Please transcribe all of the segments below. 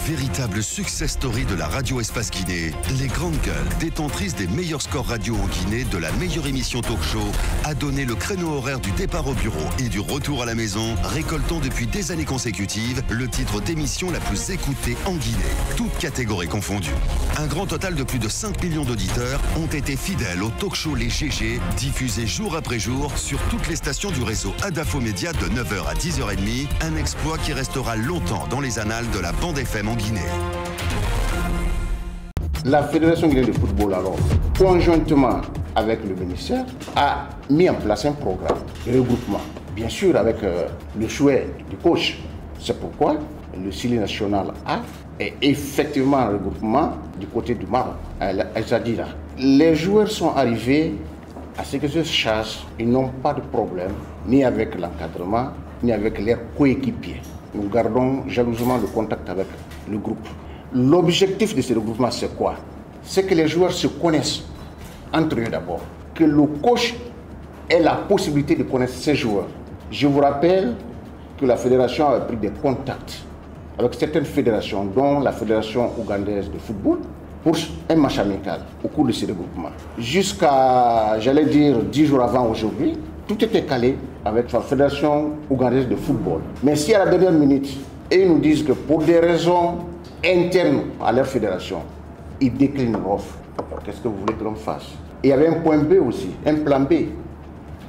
Véritable success story de la radio Espace Guinée, les Grandes Gueules, détentrices des meilleurs scores radio en Guinée, de la meilleure émission talk show, a donné le créneau horaire du départ au bureau et du retour à la maison, récoltant depuis des années consécutives le titre d'émission la plus écoutée en Guinée, toutes catégories confondues. Un grand total de plus de 5 millions d'auditeurs ont été fidèles au talk show Les GG, diffusé jour après jour sur toutes les stations du réseau Adafo Média de 9h à 10h30, un exploit qui restera longtemps dans les annales de la bande FM en Guinée. La Fédération guinéenne de football, alors, conjointement avec le ministère, a mis en place un programme de regroupement, bien sûr avec le souhait du coach. C'est pourquoi le Sili national A est effectivement un regroupement du côté du Maroc, à Zadira. Les joueurs sont arrivés, à ce que je sache, ils n'ont pas de problème, ni avec l'encadrement, ni avec leurs coéquipiers. Nous gardons jalousement le contact avec le groupe. L'objectif de ce regroupement, c'est quoi? C'est que les joueurs se connaissent entre eux d'abord, que le coach ait la possibilité de connaître ses joueurs. Je vous rappelle que la fédération a pris des contacts avec certaines fédérations, dont la fédération ougandaise de football, pour un match amical au cours de ce regroupement. Jusqu'à, j'allais dire, 10 jours avant aujourd'hui, tout était calé avec la fédération ougandaise de football. Mais si à la dernière minute, ils nous disent que pour des raisons internes à leur fédération, ils déclinent l'offre, qu'est-ce que vous voulez que l'on fasse? Et il y avait un point B aussi, un plan B.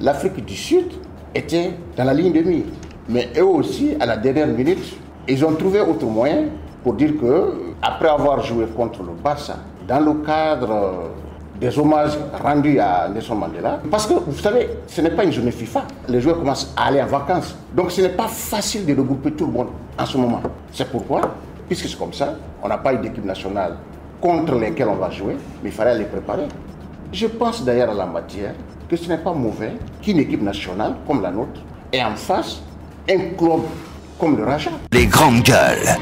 L'Afrique du Sud était dans la ligne de mire. Mais eux aussi, à la dernière minute, ils ont trouvé autre moyen pour dire que, après avoir joué contre le Barça, dans le cadre des hommages rendus à Nelson Mandela, parce que vous savez, ce n'est pas une journée FIFA. Les joueurs commencent à aller en vacances. Donc ce n'est pas facile de regrouper tout le monde en ce moment. C'est pourquoi, puisque c'est comme ça, on n'a pas eu d'équipe nationale contre lesquelles on va jouer, mais il fallait les préparer. Je pense d'ailleurs à la matière que ce n'est pas mauvais qu'une équipe nationale comme la nôtre ait en face un club comme le Raja. Les Grandes Gueules.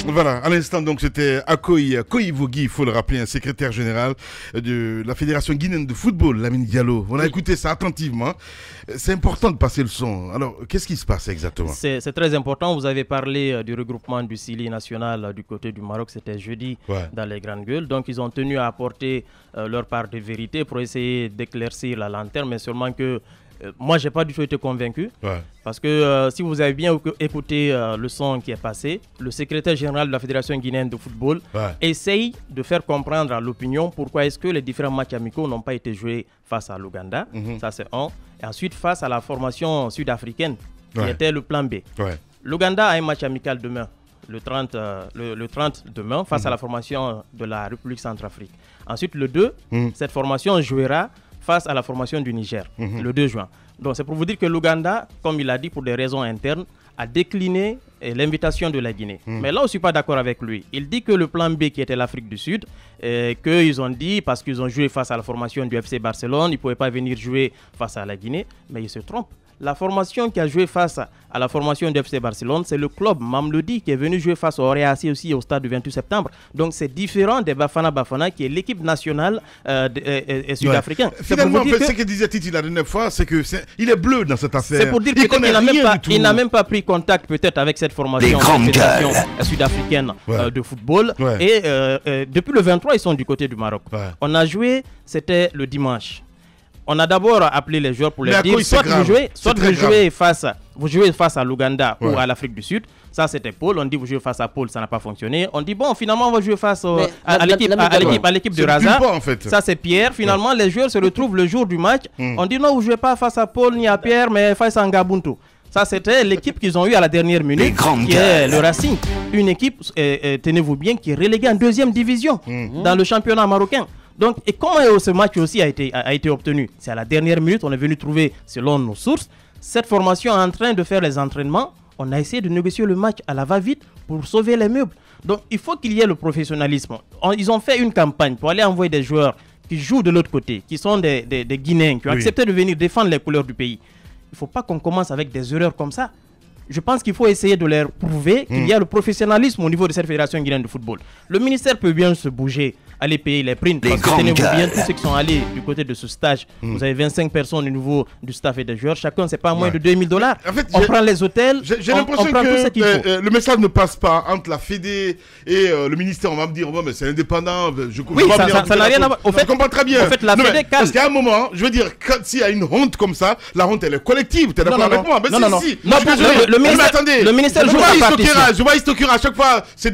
Voilà, à l'instant, donc, c'était Akoy Koivogi, il faut le rappeler, un secrétaire général de la Fédération guinéenne de football, Lamine Diallo. On a écouté ça attentivement. C'est important de passer le son. Alors, qu'est-ce qui se passe exactement? C'est très important. Vous avez parlé du regroupement du Sili national du côté du Maroc. C'était jeudi dans les Grandes Gueules. Donc, ils ont tenu à apporter leur part de vérité pour essayer d'éclaircir la lanterne, mais seulement que moi, je n'ai pas du tout été convaincu. Parce que si vous avez bien écouté le son qui est passé, le secrétaire général de la Fédération guinéenne de football essaye de faire comprendre à l'opinion pourquoi est-ce que les différents matchs amicaux n'ont pas été joués face à l'Ouganda. Ça, c'est un. Et ensuite, face à la formation sud-africaine, qui était le plan B. L'Ouganda a un match amical demain, le 30 demain, face à la formation de la République centrafrique. Ensuite, le 2, cette formation jouera face à la formation du Niger, le 2 juin. Donc c'est pour vous dire que l'Ouganda, comme il a dit pour des raisons internes, a décliné l'invitation de la Guinée. Mais là, je ne suis pas d'accord avec lui. Il dit que le plan B, qui était l'Afrique du Sud, qu'ils ont dit, parce qu'ils ont joué face à la formation du FC Barcelone, ils ne pouvaient pas venir jouer face à la Guinée, mais il se trompe. La formation qui a joué face à la formation du FC Barcelone, c'est le club Mamloudi qui est venu jouer face au Réassi aussi au stade du 28 septembre. Donc c'est différent des Bafana Bafana qui est l'équipe nationale sud-africaine. Finalement, en fait, ce que disait Titi la dernière fois, c'est qu'il est bleu dans cette affaire. C'est pour dire qu'il n'a même pas pris contact peut-être avec cette formation sud-africaine de football. Et depuis le 23, ils sont du côté du Maroc. On a joué, c'était le dimanche. On a d'abord appelé les joueurs pour leur dire soit vous jouez face à l'Ouganda ou à l'Afrique du Sud. Ça, c'était Paul. On dit vous jouez face à Paul, ça n'a pas fonctionné. On dit bon, finalement, on va jouer face à l'équipe de Raza. En fait. Ça, c'est Pierre. Finalement, les joueurs se retrouvent le jour du match. On dit non, vous ne jouez pas face à Paul ni à Pierre, mais face à Ngabuntu. Ça, c'était l'équipe qu'ils ont eue à la dernière minute, qui est le Racing. Une équipe, tenez-vous bien, qui est reléguée en 2e division dans le championnat marocain. Donc, et comment ce match aussi a été obtenu? C'est à la dernière minute, on est venu trouver, selon nos sources, cette formation en train de faire les entraînements. On a essayé de négocier le match à la va-vite pour sauver les meubles. Donc, il faut qu'il y ait le professionnalisme. Ils ont fait une campagne pour aller envoyer des joueurs qui jouent de l'autre côté, qui sont des Guinéens, qui ont accepté de venir défendre les couleurs du pays. Il ne faut pas qu'on commence avec des erreurs comme ça. Je pense qu'il faut essayer de leur prouver qu'il y a le professionnalisme au niveau de cette fédération guinéenne de football. Le ministère peut bien se bouger aller payer les primes. Parce que tenez-vous bien, tous ceux qui sont allés du côté de ce stage, vous avez 25 personnes au niveau du staff et des joueurs, chacun c'est pas moins de 2000 $. En fait, on prend les hôtels, j'ai l'impression que le message ne passe pas entre la Fédé et le ministère. On va me dire, mais c'est indépendant. Oui, ça n'a rien à voir. Je comprends très bien. En fait, la Fédé parce qu'à un moment, je veux dire, s'il y a une honte comme ça, la honte elle est collective. Tu es d'accord avec moi? Non. Le ministère joue la partition. Je vois Istokura à chaque fois se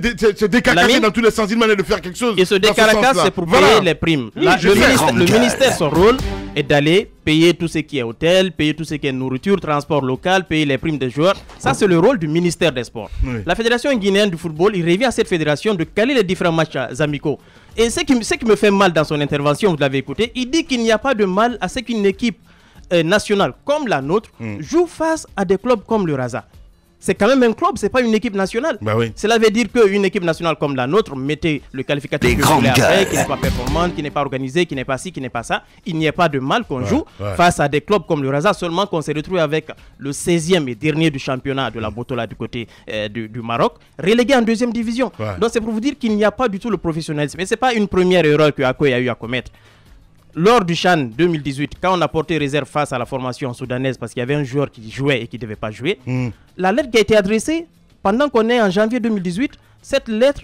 décarcasser dans tous les sens. Il manière de faire quelque chose. Et ce décarcasse, c'est pour payer les primes. Le ministère, son rôle est d'aller payer tout ce qui est hôtel, payer tout ce qui est nourriture, transport local, payer les primes des joueurs. Ça, c'est le rôle du ministère des Sports. La Fédération guinéenne du football, il revient à cette fédération de caler les différents matchs amicaux. Et ce qui me fait mal dans son intervention, vous l'avez écouté, il dit qu'il n'y a pas de mal à ce qu'une équipe nationale comme la nôtre joue face à des clubs comme le Raza. C'est quand même un club, c'est pas une équipe nationale. Cela veut dire qu'une équipe nationale comme la nôtre mettait le qualificatif que vous voulez après, qui n'est pas performante, qui n'est pas organisée, qui n'est pas ci, qui n'est pas ça. Il n'y a pas de mal qu'on joue face à des clubs comme le Raza, seulement qu'on s'est retrouvé avec le 16e et dernier du championnat de la Botola du côté du Maroc, relégué en 2e division. Donc c'est pour vous dire qu'il n'y a pas du tout le professionnalisme. Et c'est pas une première erreur que Akoy a eu à commettre. Lors du CHAN 2018, quand on a porté réserve face à la formation soudanaise parce qu'il y avait un joueur qui jouait et qui ne devait pas jouer, la lettre qui a été adressée, pendant qu'on est en janvier 2018, cette lettre,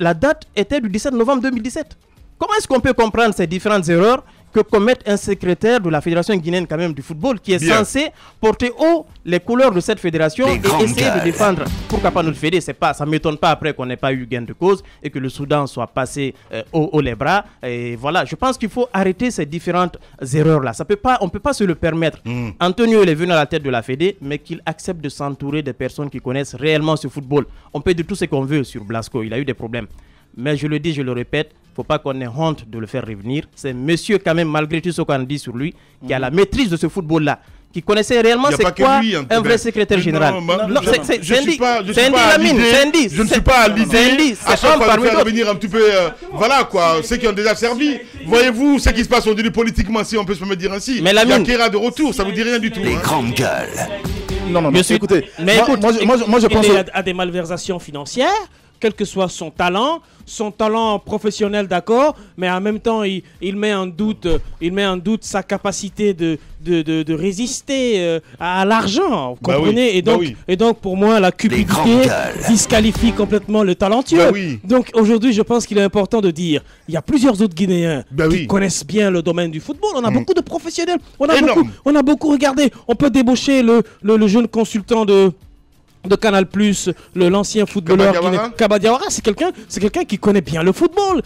la date était du 17 novembre 2017. Comment est-ce qu'on peut comprendre ces différentes erreurs que commettre un secrétaire de la Fédération guinéenne quand même du football qui est censé porter haut les couleurs de cette fédération et essayer de défendre, pourquoi pas notre fédé, ça ne m'étonne pas après qu'on n'ait pas eu gain de cause et que le Soudan soit passé haut les bras. Et voilà, je pense qu'il faut arrêter ces différentes erreurs-là. On ne peut pas se le permettre. Antonio il est venu à la tête de la fédé, mais qu'il accepte de s'entourer des personnes qui connaissent réellement ce football. On peut dire tout ce qu'on veut sur Blasco, il a eu des problèmes. Mais je le dis, je le répète, il ne faut pas qu'on ait honte de le faire revenir. C'est monsieur quand même, malgré tout ce qu'on dit sur lui, qui a la maîtrise de ce football-là, qui connaissait réellement c'est quoi un vrai secrétaire général. Je ne suis pas à l'idée à chaque fois de faire revenir un petit peu, voilà quoi, ceux qui ont déjà servi. Voyez-vous ce qui se passe aujourd'hui politiquement, si on peut se me dire ainsi. Mais il y a Kéra de retour, ça ne vous dit rien du tout. Les grandes gueules. Non, écoutez, moi je pense à des malversations financières. Quel que soit son talent professionnel, d'accord, mais en même temps, il met en doute sa capacité de résister à l'argent, vous comprenez? Et donc, pour moi, la cupidité disqualifie complètement le talentueux. Donc, aujourd'hui, je pense qu'il est important de dire, il y a plusieurs autres Guinéens qui connaissent bien le domaine du football. On a beaucoup de professionnels. On a beaucoup regardé. On peut débaucher le jeune consultant de Canal+, l'ancien footballeur Kaba Diawara, c'est quelqu'un qui connaît bien le football.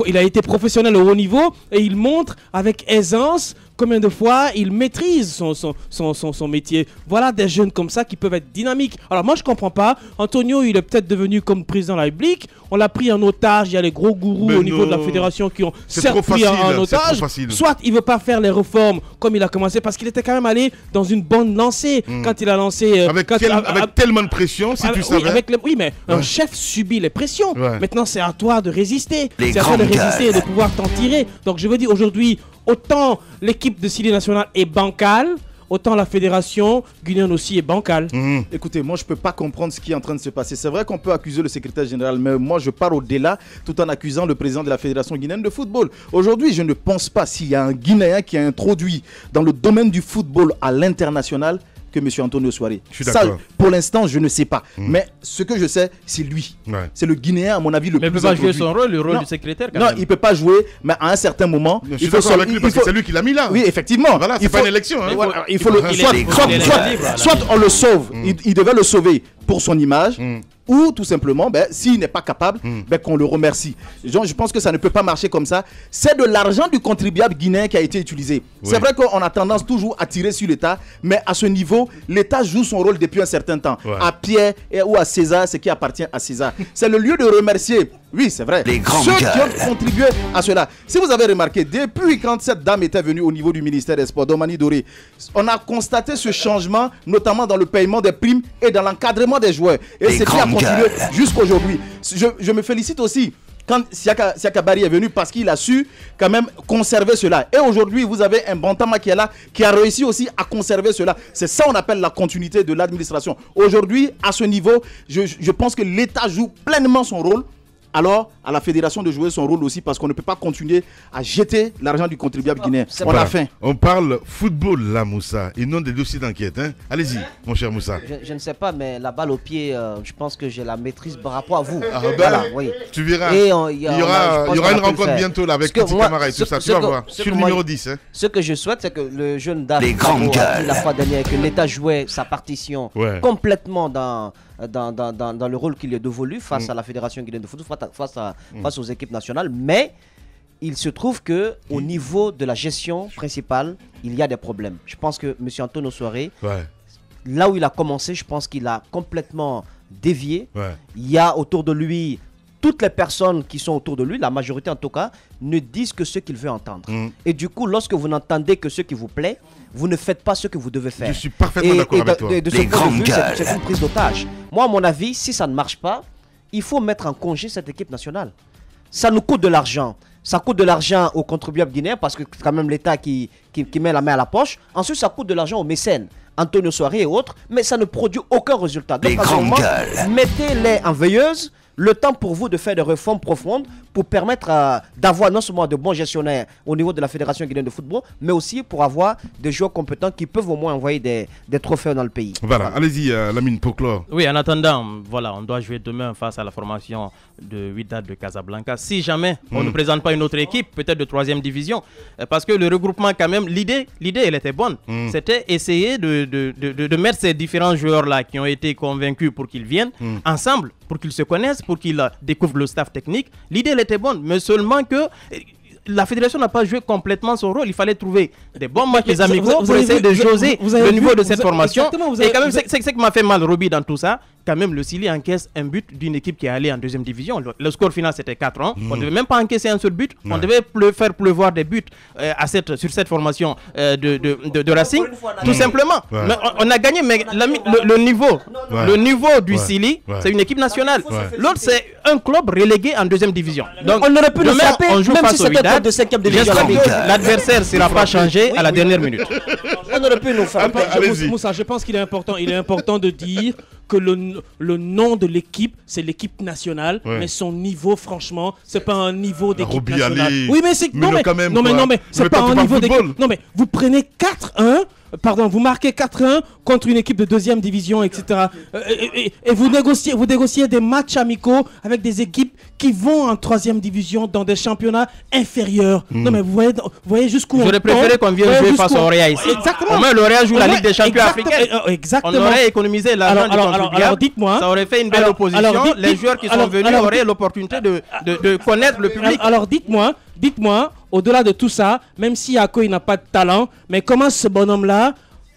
Il a été professionnel au haut niveau et il montre avec aisance combien de fois il maîtrise son métier. Voilà des jeunes comme ça qui peuvent être dynamiques. Alors moi je comprends pas, Antonio il est peut-être devenu comme président de la République, on l'a pris en otage, il y a les gros gourous au niveau de la fédération qui ont certes pris en otage, soit il veut pas faire les réformes comme il a commencé, parce qu'il était quand même allé dans une bonne lancée quand il a lancé... Avec tellement de pression, si tu savais. Oui, mais un chef subit les pressions. Maintenant c'est à toi de résister, c'est à toi de résister et de pouvoir t'en tirer. Donc je veux dire aujourd'hui, autant l'équipe de Sili National est bancale, autant la fédération guinéenne aussi est bancale. Écoutez, moi je peux pas comprendre ce qui est en train de se passer. C'est vrai qu'on peut accuser le secrétaire général, mais moi je pars au-delà tout en accusant le président de la fédération guinéenne de football. Aujourd'hui, je ne pense pas s'il y a un Guinéen qui a introduit dans le domaine du football à l'international que M. Antonio Souaré. Ça, pour l'instant, je ne sais pas. Mais ce que je sais, c'est lui. C'est le Guinéen, à mon avis, le plus introduit. Mais il ne peut pas jouer son rôle, le rôle du secrétaire quand même. Non, il ne peut pas jouer, mais à un certain moment... Je suis d'accord avec lui parce que c'est lui qui l'a mis là. Oui, effectivement. Voilà, c'est pas une élection. Il faut soit on le sauve, il devait le sauver pour son image, ou tout simplement, s'il n'est pas capable, qu'on le remercie. Je pense que ça ne peut pas marcher comme ça. C'est de l'argent du contribuable guinéen qui a été utilisé. C'est vrai qu'on a tendance toujours à tirer sur l'État, mais à ce niveau, l'État joue son rôle depuis un certain temps. À Pierre ou à César, ce qui appartient à César. C'est le lieu de remercier. Oui, c'est vrai. Ceux qui ont contribué à cela. Si vous avez remarqué, depuis quand cette dame était venue au niveau du ministère des Sports, Domani Doré, on a constaté ce changement, notamment dans le paiement des primes et dans l'encadrement des joueurs. Et c'est qui a continué jusqu'à aujourd'hui. Je me félicite aussi quand Siaka Barry est venu, parce qu'il a su quand même conserver cela. Et aujourd'hui, vous avez un Bantama qui est là, qui a réussi aussi à conserver cela. C'est ça qu'on appelle la continuité de l'administration. Aujourd'hui, à ce niveau, je pense que l'État joue pleinement son rôle. alors à la fédération de jouer son rôle aussi, parce qu'on ne peut pas continuer à jeter l'argent du contribuable guinéen. On a faim. On parle football là, Moussa, et non des dossiers d'enquête. Hein? Allez-y, mon cher Moussa. Je ne sais pas, mais la balle au pied, je pense que j'ai la maîtrise par rapport à vous. Voilà, oui. Tu verras. Il y aura une rencontre bientôt là, avec Petit Camara et tout ça. Tu vas voir. Sur le numéro 10. Hein? Ce que je souhaite, c'est que le jeune Daf, la fois dernière, que l'État jouait sa partition complètement dans le rôle qu'il est dévolu face à la Fédération guinéenne de football, face aux équipes nationales. Mais il se trouve qu'au niveau de la gestion principale, il y a des problèmes. Je pense que M. Antonio Soiré, là où il a commencé, je pense qu'il a complètement dévié. Il y a autour de lui, toutes les personnes qui sont autour de lui, la majorité en tout cas, ne disent que ce qu'il veut entendre. Et du coup, lorsque vous n'entendez que ce qui vous plaît, vous ne faites pas ce que vous devez faire. Je suis parfaitement d'accord avec toi. De ce point de vue, c'est une prise d'otage. Moi, à mon avis, si ça ne marche pas, il faut mettre en congé cette équipe nationale. Ça nous coûte de l'argent. Ça coûte de l'argent aux contribuables guinéens parce que c'est quand même l'État qui met la main à la poche. Ensuite, ça coûte de l'argent aux mécènes, Antonio Soiré et autres, mais ça ne produit aucun résultat. Donc, mettez-les en veilleuse. Le temps pour vous de faire des réformes profondes pour permettre d'avoir non seulement de bons gestionnaires au niveau de la Fédération guinéenne de football, mais aussi pour avoir des joueurs compétents qui peuvent au moins envoyer des trophées dans le pays. Voilà, allez-y Lamine pour clore. Oui, en attendant, voilà, on doit jouer demain face à la formation de Wydad de Casablanca. Si jamais on ne présente pas une autre équipe, peut-être de 3e division, parce que le regroupement quand même, l'idée elle était bonne. C'était essayer de mettre ces différents joueurs-là qui ont été convaincus pour qu'ils viennent ensemble, pour qu'ils se connaissent, pour qu'ils découvrent le staff technique. L'idée, elle était bonne, mais seulement que la fédération n'a pas joué complètement son rôle. Il fallait trouver des bons matchs amicaux pour essayer de jauger le niveau de cette formation. Et quand même, c'est ce qui m'a fait mal, Roby, dans tout ça. Quand même, le Sili encaisse un but d'une équipe qui est allée en 2e division. Le score final, c'était 4-1. On ne devait même pas encaisser un seul but. On devait faire pleuvoir des buts sur cette formation de Racing, tout simplement. Mais on a gagné, mais le niveau du Sili, c'est une équipe nationale. L'autre, c'est un club relégué en 2e division. Donc, on aurait pu le frapper, même si c'était de 5e division. L'adversaire ne sera pas changé à la dernière minute. On aurait pu nous frapper. Moussa, je pense qu'il est important de dire que le nom de l'équipe, c'est l'équipe nationale, mais son niveau, franchement, c'est pas un niveau d'équipe nationale. Oui, mais c'est non mais c'est pas un niveau d'équipe. Non mais vous prenez 4-1. Pardon, vous marquez 4-1 contre une équipe de 2e division, etc. Et vous négociez des matchs amicaux avec des équipes qui vont en 3e division dans des championnats inférieurs. Non mais vous voyez jusqu'où on... J'aurais préféré qu'on vienne jouer face au Real ici. Exactement. Au moins le Real joue la Ligue des Champions africaine. Exactement. On aurait économisé l'argent du contribuable. Alors dites-moi... Ça aurait fait une belle opposition. Les joueurs qui sont venus auraient l'opportunité de connaître le public. Alors dites-moi, au-delà de tout ça, même si Akoy n'a pas de talent, mais comment ce bonhomme-là,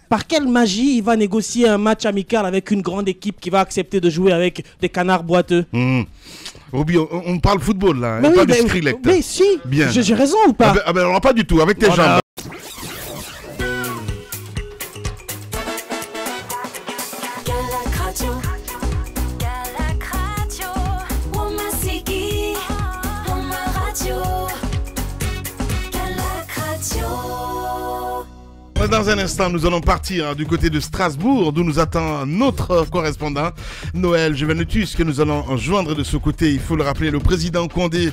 par quelle magie il va négocier un match amical avec une grande équipe qui va accepter de jouer avec des canards boiteux? Roby, on parle football là, mais pas de Skrillex. Mais si, j'ai raison ou pas? Alors pas du tout, avec tes jambes. Dans un instant, nous allons partir du côté de Strasbourg, d'où nous attend notre correspondant, Noël Juvenetus, que nous allons joindre de ce côté. Il faut le rappeler, le président Condé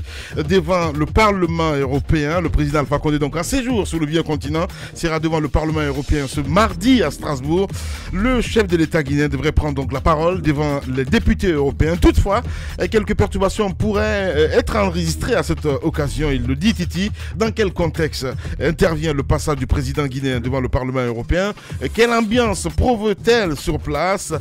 devant le Parlement européen. Le président Alpha Condé, donc en séjour sur le vieux continent, sera devant le Parlement européen ce mardi à Strasbourg. Le chef de l'État guinéen devrait prendre donc la parole devant les députés européens. Toutefois, quelques perturbations pourraient être enregistrées à cette occasion. Il le dit, Titi. Dans quel contexte intervient le passage du président guinéen devant le Parlement européen? Quelle ambiance prouve-t-elle sur place?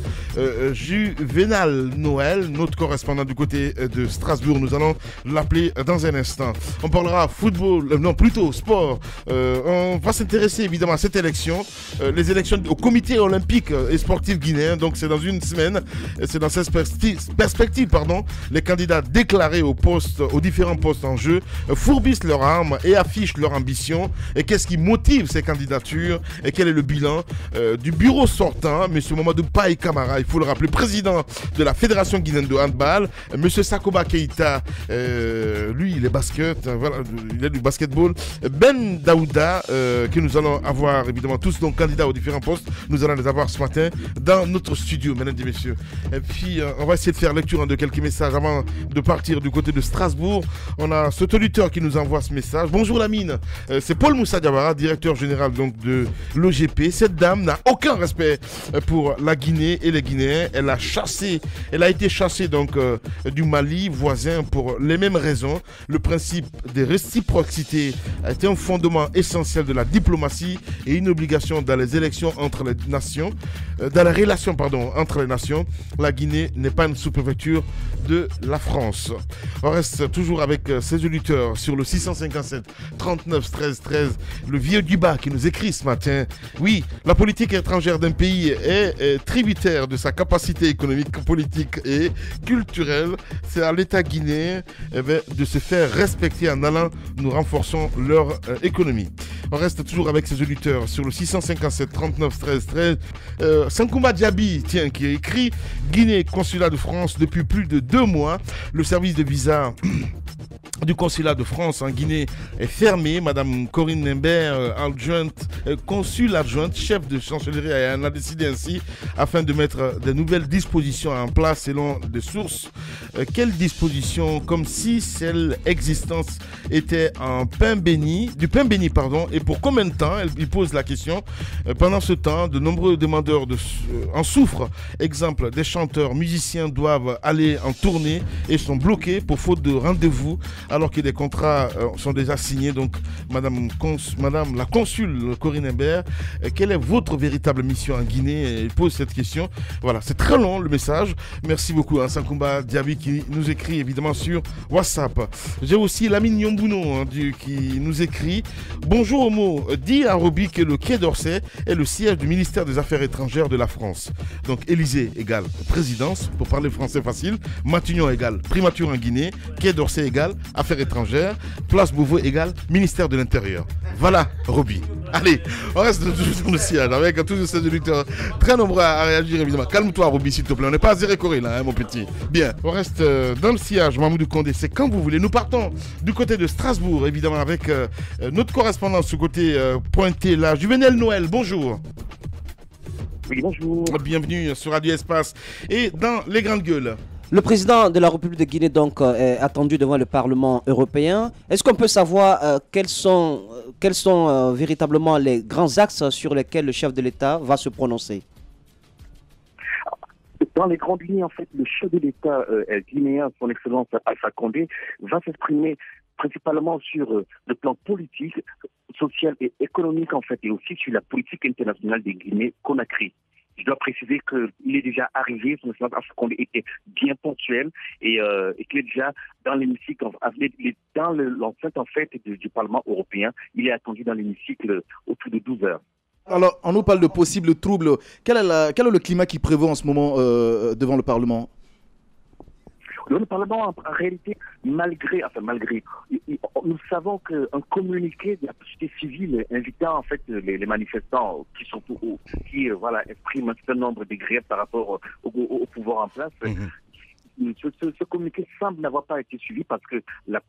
Juvenal Noël, notre correspondant du côté de Strasbourg, nous allons l'appeler dans un instant. On parlera football, non plutôt sport. On va s'intéresser évidemment à cette élection, les élections au comité olympique et sportif guinéen. Donc c'est dans une semaine. C'est dans cette perspective, les candidats déclarés aux différents postes en jeu fourbissent leurs armes et affichent leur ambition. Et qu'est-ce qui motive ces candidatures? sûr, et quel est le bilan du bureau sortant, M. Mamadou Paye Camara, il faut le rappeler, président de la Fédération guinéenne de handball, M. Sakoba Keïta, lui il est basket, voilà, il est du basketball, Ben Daouda, que nous allons avoir évidemment tous donc candidats aux différents postes, nous allons les avoir ce matin dans notre studio, mesdames et messieurs. Et puis on va essayer de faire lecture de quelques messages avant de partir du côté de Strasbourg. On a cet auditeur qui nous envoie ce message. Bonjour Lamine, c'est Paul Moussa Diawara, directeur général donc de l'OGP. Cette dame n'a aucun respect pour la Guinée et les Guinéens. Elle a été chassée donc du Mali voisin pour les mêmes raisons. Le principe des réciprocités a été un fondement essentiel de la diplomatie et une obligation dans les élections entre les nations, dans la relation entre les nations. La Guinée n'est pas une sous-préfecture de la France. On reste toujours avec ces auditeurs sur le 657 39 13 13. Le vieux Duba qui nous écrit ce matin. Oui, la politique étrangère d'un pays est tributaire de sa capacité économique, politique et culturelle. C'est à l'État guinéen de se faire respecter en allant nous renforçons leur économie. On reste toujours avec ces auditeurs sur le 657 39 13 13. Sankoumba Diaby, tiens, qui écrit Guinée, consulat de France depuis plus de 2 mois. Le service de visa du consulat de France en Guinée est fermé. Madame Corinne Nimbert, consul adjointe, chef de chancellerie, en a décidé ainsi afin de mettre de nouvelles dispositions en place selon des sources. Quelles dispositions? Comme si celle existence était du pain béni, et pour combien de temps? Il pose la question. Pendant ce temps, de nombreux demandeurs en souffrent. Exemple, des chanteurs, musiciens doivent aller en tournée et sont bloqués pour faute de rendez-vous, alors que des contrats sont déjà signés. Donc, Madame la consul Corinne Imbert, quelle est votre véritable mission en Guinée? Il pose cette question. Voilà, c'est très long le message. Merci beaucoup à Sankoumba Diaby qui nous écrit évidemment sur WhatsApp. J'ai aussi Lamine Nyombuno qui nous écrit Bonjour Homo, dit à Roby que le Quai d'Orsay est le siège du ministère des Affaires étrangères de la France. Donc Élysée égale présidence, pour parler français facile. Matignon égale primature en Guinée. Quai d'Orsay égale Affaires étrangères. Place Beauvau égale ministère de l'Intérieur. Voilà Roby. Allez, on reste toujours dans le siège avec tous ces auditeurs très nombreux à réagir évidemment. Calme-toi Roby s'il te plaît, on n'est pas à Zérécoré là mon petit. Bien, on reste dans le sillage. Mamoudou Condé, c'est quand vous voulez. Nous partons du côté de Strasbourg évidemment avec notre correspondant ce côté pointé là. Juvenel Noël, bonjour. Oui, bonjour. Bienvenue sur Radio Espace et dans les grandes gueules. Le président de la République de Guinée donc est attendu devant le Parlement européen. Est-ce qu'on peut savoir quels sont véritablement les grands axes sur lesquels le chef de l'État va se prononcer? Dans les grandes lignes, en fait, le chef de l'État guinéen, son Excellence Alpha Condé, va s'exprimer principalement sur le plan politique, social et économique, en fait, et aussi sur la politique internationale des Guinée-Conakry. Je dois préciser qu'il est déjà arrivé, son Excellence Alpha Condé était bien ponctuel et qu'il est déjà dans l'hémicycle, dans l'enceinte en fait du Parlement européen. Il est attendu dans l'hémicycle autour de 12 heures. Alors, on nous parle de possibles troubles. Quel est le climat qui prévaut en ce moment devant le Parlement? Le Parlement, en réalité, malgré, nous savons qu'un communiqué de la société civile invitant en fait les manifestants qui expriment un certain nombre de griefs par rapport au pouvoir en place. Ce communiqué semble n'avoir pas été suivi parce que la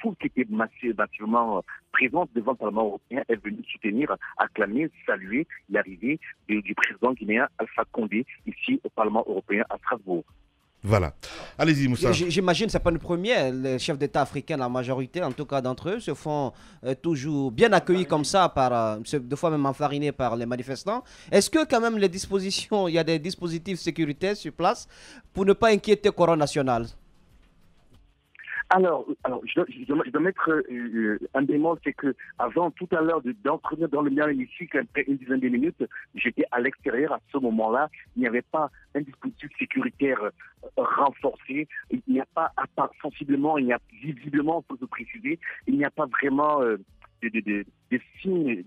foule qui était massivement présente devant le Parlement européen est venue soutenir, acclamer, saluer l'arrivée du président guinéen Alpha Condé ici au Parlement européen à Strasbourg. Voilà. Allez-y, Moussa. J'imagine que ce n'est pas une première. Les chefs d'État africains, la majorité, en tout cas d'entre eux, se font toujours bien accueillis comme ça, deux fois même enfarinés par les manifestants. Est-ce que quand même il y a des dispositifs sécuritaires sur place pour ne pas inquiéter le corps national? Alors, je dois mettre un bémol, c'est que avant tout à l'heure d'entrer dans le mien hémicycle, après une dizaine de minutes, j'étais à l'extérieur. À ce moment-là, il n'y avait pas un dispositif sécuritaire renforcé. Il n'y a pas, à part sensiblement, il n'y a visiblement, il faut le préciser, il n'y a pas vraiment de signes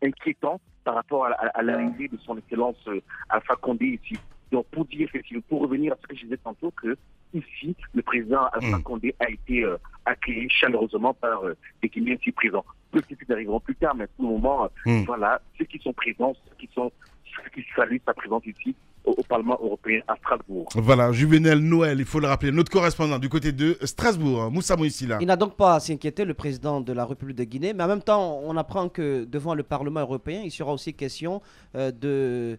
inquiétants par rapport à l'arrivée de son Excellence Alpha Condé ici. Donc, pour dire effectivement, pour revenir à ce que je disais tantôt, que ici, le président Alpha Condé a été accueilli chaleureusement par des Guinéens ici présents. Peut-être qu'ils arriveront plus tard, mais pour le moment, voilà, ceux qui sont présents, ceux qui saluent sa présence ici au Parlement européen à Strasbourg. Voilà, Juvenel Noël, il faut le rappeler, notre correspondant du côté de Strasbourg, Moussa Moïsila. Il n'a donc pas à s'inquiéter, le président de la République de Guinée, mais en même temps, on apprend que devant le Parlement européen, il sera aussi question de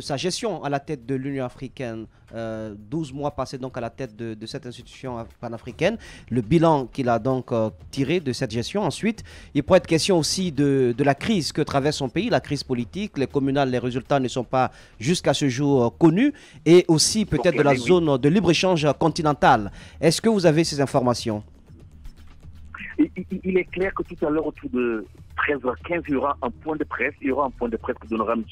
sa gestion à la tête de l'Union africaine. 12 mois passés donc à la tête de cette institution panafricaine, le bilan qu'il a donc tiré de cette gestion. Ensuite, il pourrait être question aussi de la crise que traverse son pays, la crise politique, les communales, les résultats ne sont pas jusqu'à ce jour connus, et aussi peut-être de la zone de libre-échange continentale. Est-ce que vous avez ces informations? Il est clair que tout à l'heure, autour de 13h15, il y aura un point de presse. Il y aura un point de presse que donnera M.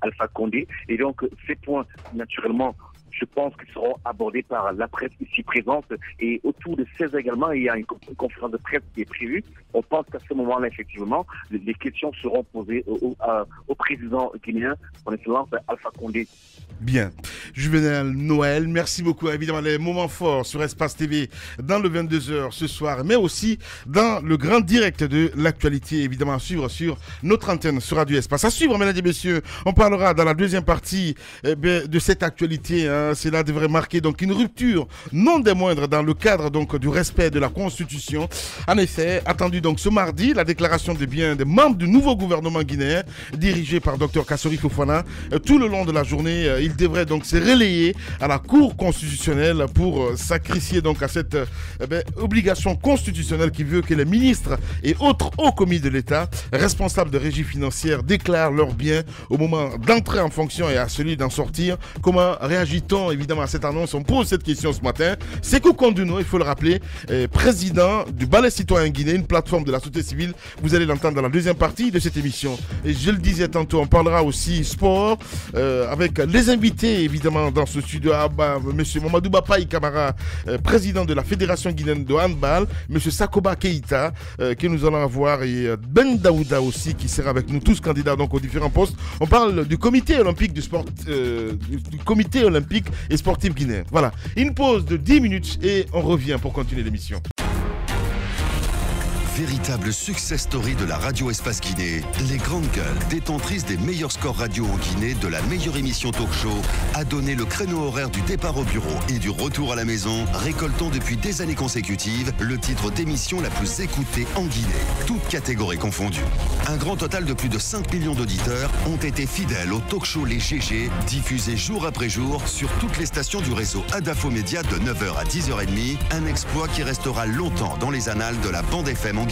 Alpha Condé. Et donc, ces points, naturellement, je pense qu'ils seront abordés par la presse ici présente. Et autour de 16h également, il y a une conférence de presse qui est prévue. On pense qu'à ce moment-là, effectivement, les questions seront posées au président guinéen, son excellence Alpha Condé. Bien. Juvenel Noël, merci beaucoup. Évidemment, les moments forts sur Espace TV dans le 22h ce soir, mais aussi dans le grand direct de l'actualité, évidemment, à suivre sur notre antenne sur Radio Espace. À suivre, mesdames et messieurs, on parlera dans la deuxième partie de cette actualité. Cela devrait marquer donc une rupture non des moindres dans le cadre donc du respect de la Constitution. En effet, attendu donc ce mardi, la déclaration de biens des membres du nouveau gouvernement guinéen dirigé par Dr Kassori Fofana. Tout le long de la journée, il devrait donc se relayer à la Cour constitutionnelle pour sacrifier donc à cette obligation constitutionnelle qui veut que les ministres et autres hauts commis de l'État responsables de régie financière déclarent leurs biens au moment d'entrer en fonction et à celui d'en sortir. Comment réagit-on évidemment à cette annonce? On pose cette question ce matin. Sékou Konduno, il faut le rappeler, président du Balai Citoyen Guinée, une plateforme de la société civile. Vous allez l'entendre dans la deuxième partie de cette émission. Et je le disais tantôt, on parlera aussi sport avec les invités évidemment dans ce studio. Monsieur Mamadou Bapaï Kamara, président de la Fédération guinéenne de handball, Monsieur Sakoba Keïta que nous allons avoir, et Ben Daouda aussi qui sera avec nous, tous candidats donc aux différents postes. On parle du comité olympique du comité olympique et sportif guinéen. Voilà, une pause de 10 minutes et on revient pour continuer l'émission. Véritable success story de la radio Espace Guinée, les grandes gueules, détentrices des meilleurs scores radio en Guinée, de la meilleure émission talk show, a donné le créneau horaire du départ au bureau et du retour à la maison, récoltant depuis des années consécutives le titre d'émission la plus écoutée en Guinée, toutes catégories confondues. Un grand total de plus de 5 millions d'auditeurs ont été fidèles au talk show Les GG, diffusé jour après jour sur toutes les stations du réseau Adafo Média de 9h à 10h30, un exploit qui restera longtemps dans les annales de la bande FM en Guinée.